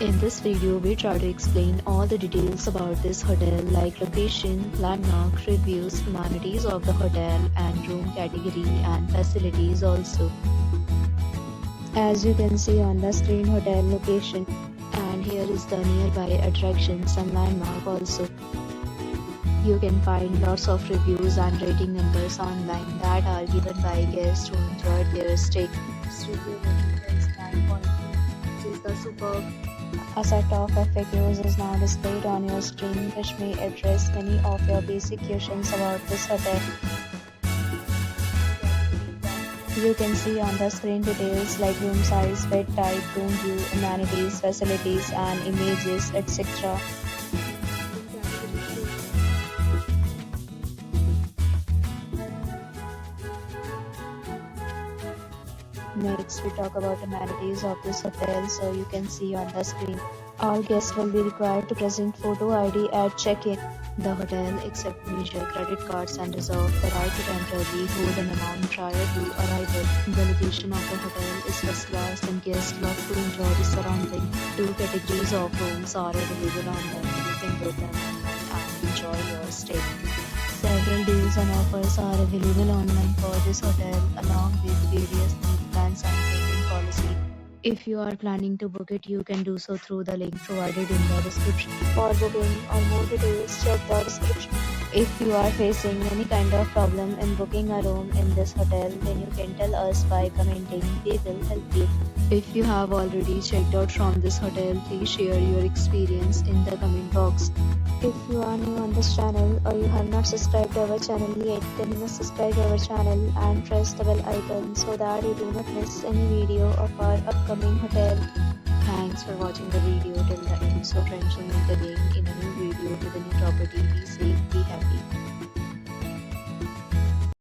In this video, we try to explain all the details about this hotel like location, landmark, reviews, amenities of the hotel and room category and facilities also. As you can see on the screen, hotel location, and here is the nearby attractions and landmark also. You can find lots of reviews and rating numbers online that are given by guests who enjoyed their stay. This review rating is 9.2, which is the superb. A set of FAQs is now displayed on your screen, which may address many of your basic questions about this hotel. You can see on the screen details like room size, bed type, room view, amenities, facilities and images, etc. Next, we talk about amenities of this hotel. So you can see on the screen, all guests will be required to present photo ID at check-in. The hotel accepts major credit cards and reserves the right to temporarily hold an amount prior to arrival. The location of the hotel is first class and guests love to enjoy the surrounding. Two categories of rooms are available online. You can book them online and enjoy your stay. Several deals and offers are available online for this hotel along with various meal plans and payment policy. If you are planning to book it, you can do so through the link provided in the description. For booking or more details, check the description. If you are facing any kind of problem in booking a room in this hotel, then you can tell us by commenting. We will help you. If you have already checked out from this hotel, please share your experience in the comment box. If you are new on this channel or you have not subscribed our channel yet, then you must subscribe our channel and press the bell icon so that you do not miss any video of our upcoming hotel. Thanks for watching the video till the end. So friends, will meet again in a new video with a new property. Be safe.